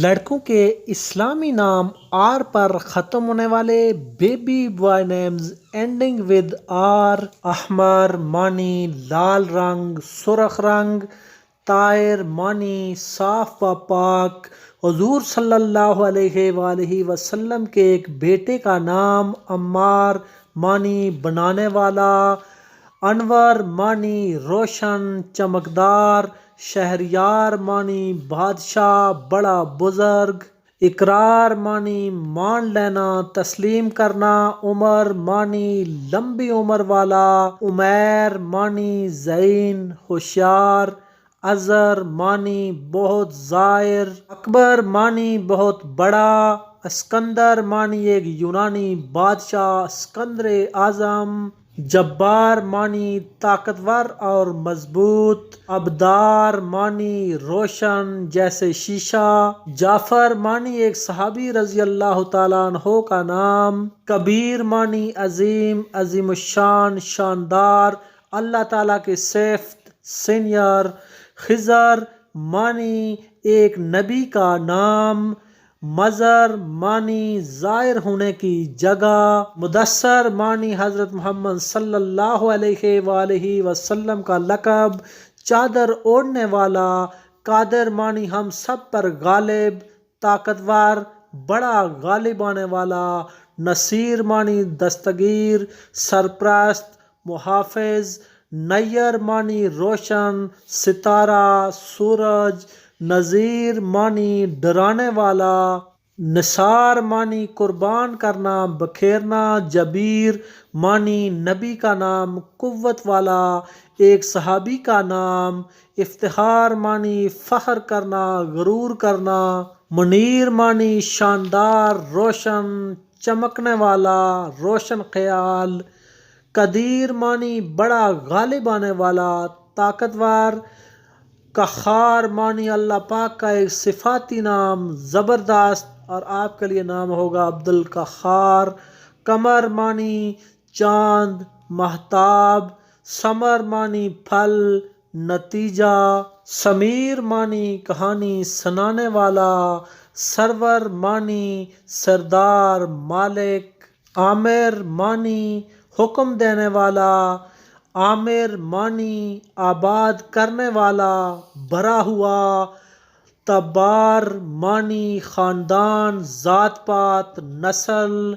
لڑکوں کے اسلامی نام آر پر ختم ہونے والے baby boy names ending with our: احمر معنی لال رنگ، سرخ رنگ. طاہر معنی صاف و پاک. حضور صلی اللہ علیہ وآلہ وسلم کے ایک بیٹے کا نام عمار معنی بنانے والا. انور معنی روشن چمکدار. شہریار معنی بادشاہ بڑا بزرگ. اقرار معنی مان لینا تسلیم کرنا. عمر معنی لمبی عمر والا. عمیر معنی ذہین ہوشیار. اظہر معنی بہت ظاہر. اکبر معنی بہت بڑا. اسکندر معنی ایک یونانی بادشاہ اسکندر اعظم. جبار معنی طاقتور اور مضبوط. ابدار معنی روشن جیسے شیشہ. جعفر معنی ایک صحابی رضی اللہ تعالیٰ عنہ کا نام. کبیر معنی عظیم عظیم الشان شاندار اللہ تعالیٰ کی صفت سینئر. خضر معنی ایک نبی کا نام. مظہر معنی ظاہر ہونے کی جگہ. مدثر معنی حضرت محمد صلی اللہ علیہ وآلہ وسلم کا لقب چادر اوڑھنے والا. قادر معنی ہم سب پر غالب طاقتور بڑا غالب آنے والا. نصیر معنی دستگیر سرپرست محافظ. نیر معنی روشن ستارہ سورج. نذیر معنی ڈرانے والا. نثار معنی قربان کرنا بکھیرنا. جبیر معنی نبی کا نام قوت والا ایک صحابی کا نام. افتخار معنی فخر کرنا غرور کرنا. منیر معنی شاندار روشن چمکنے والا روشن خیال. قدیر معنی بڑا غالب آنے والا طاقتور. قہار معنی اللہ پاک کا ایک صفاتی نام زبردست، اور آپ کے لیے نام ہوگا عبد القہار. قمر معنی چاند ماہتاب. ثمر معنی پھل نتیجہ. سمیر معنی کہانی سنانے والا. سرور معنی سردار مالک. عامر معنی حکم دینے والا. عامر معنی آباد کرنے والا بھرا ہوا. تبار معنی خاندان ذات پات نسل.